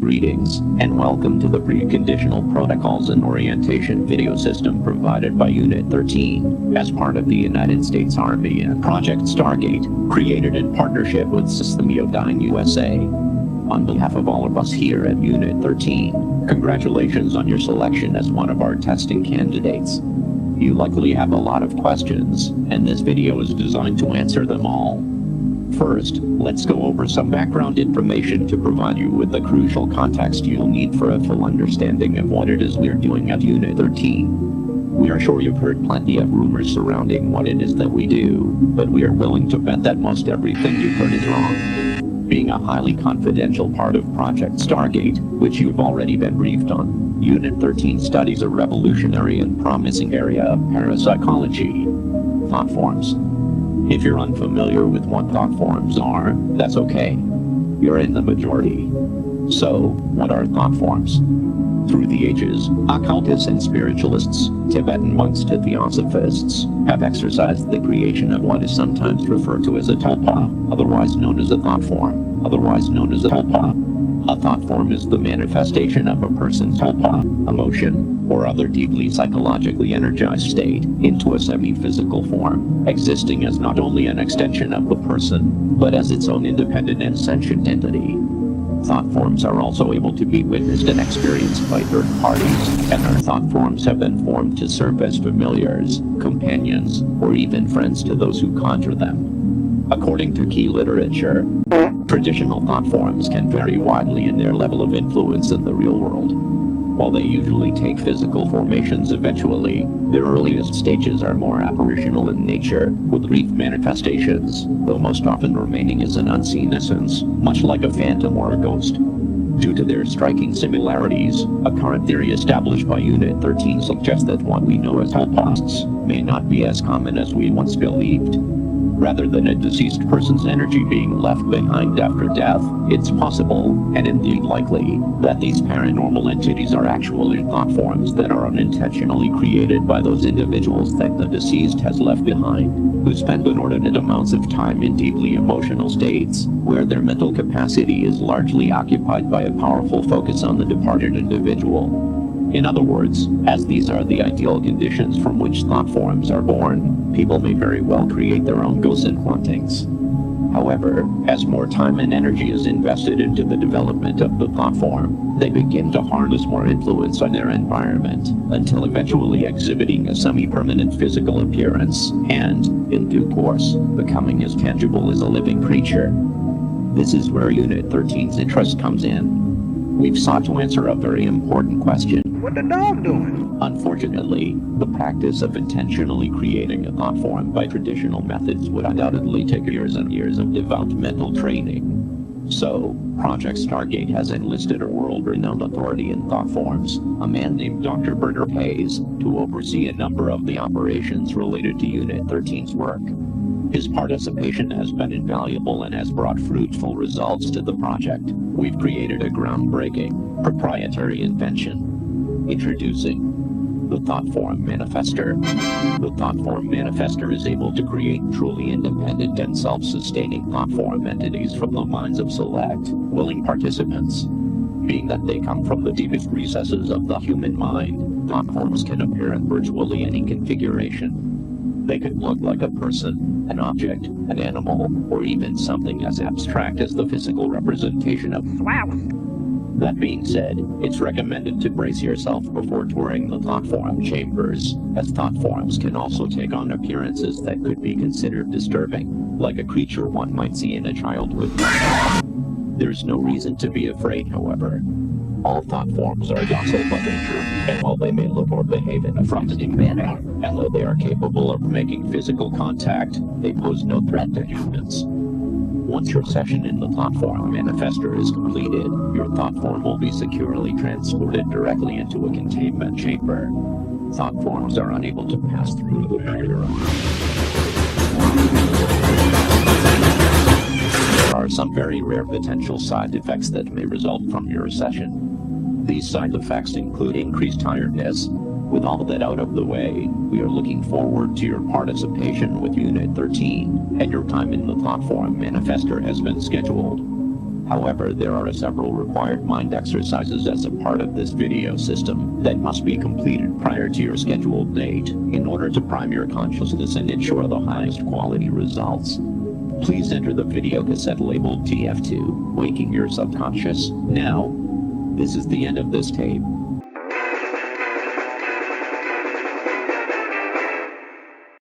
Greetings, and welcome to the Preconditional Protocols and Orientation video system provided by Unit 13, as part of the United States Army and Project Stargate, created in partnership with Systemodyne USA. On behalf of all of us here at Unit 13, congratulations on your selection as one of our testing candidates. You likely have a lot of questions, and this video is designed to answer them all. First, let's go over some background information to provide you with the crucial context you'll need for a full understanding of what it is we're doing at Unit 13. We are sure you've heard plenty of rumors surrounding what it is that we do, but we are willing to bet that most everything you've heard is wrong. Being a highly confidential part of Project Stargate, which you've already been briefed on, Unit 13 studies a revolutionary and promising area of parapsychology: thought forms. If you're unfamiliar with what thought forms are, that's okay. You're in the majority. So, what are thought forms? Through the ages, occultists and spiritualists, Tibetan monks to theosophists, have exercised the creation of what is sometimes referred to as a tulpa, otherwise known as a thought form, otherwise known as a tulpa. A thought form is the manifestation of a person's tulpa, emotion, or other deeply psychologically energized state, into a semi-physical form, existing as not only an extension of the person, but as its own independent and sentient entity. Thought forms are also able to be witnessed and experienced by third parties, and our thought forms have been formed to serve as familiars, companions, or even friends to those who conjure them. According to key literature, traditional thought forms can vary widely in their level of influence in the real world. While they usually take physical formations eventually, their earliest stages are more apparitional in nature, with brief manifestations, though most often remaining as an unseen essence, much like a phantom or a ghost. Due to their striking similarities, a current theory established by Unit 13 suggests that what we know as tulpas may not be as common as we once believed. Rather than a deceased person's energy being left behind after death, it's possible, and indeed likely, that these paranormal entities are actually thought forms that are unintentionally created by those individuals that the deceased has left behind, who spend inordinate amounts of time in deeply emotional states, where their mental capacity is largely occupied by a powerful focus on the departed individual. In other words, as these are the ideal conditions from which thought forms are born, people may very well create their own ghosts and hauntings. However, as more time and energy is invested into the development of the thought form, they begin to harness more influence on their environment, until eventually exhibiting a semi-permanent physical appearance, and, in due course, becoming as tangible as a living creature. This is where Unit 13's interest comes in. We've sought to answer a very important question. What the dog doing? Unfortunately, the practice of intentionally creating a thought form by traditional methods would undoubtedly take years and years of devout mental training. So, Project Stargate has enlisted a world-renowned authority in thought forms, a man named Dr. Bernard Hayes, to oversee a number of the operations related to Unit 13's work. His participation has been invaluable and has brought fruitful results to the project. We've created a groundbreaking, proprietary invention. Introducing the Thought Form Manifester. The Thought Form Manifester is able to create truly independent and self-sustaining thought form entities from the minds of select, willing participants. Being that they come from the deepest recesses of the human mind, thought forms can appear in virtually any configuration. They could look like a person, an object, an animal, or even something as abstract as the physical representation of flowers. That being said, it's recommended to brace yourself before touring the thought form chambers, as thought forms can also take on appearances that could be considered disturbing, like a creature one might see in a childhood. There's no reason to be afraid, however. All thought forms are docile by nature, and while they may look or behave in a frightening manner, and though they are capable of making physical contact, they pose no threat to humans. Once your session in the Thought Form Manifester is completed, your thought form will be securely transported directly into a containment chamber. Thought forms are unable to pass through the barrier. There are some very rare potential side effects that may result from your session. These side effects include increased tiredness. With all that out of the way, we are looking forward to your participation with Unit 13, and your time in the Thought Form Manifester has been scheduled. However, there are several required mind exercises as a part of this video system that must be completed prior to your scheduled date in order to prime your consciousness and ensure the highest quality results. Please enter the video cassette labeled TF2, Waking Your Subconscious, now. This is the end of this tape.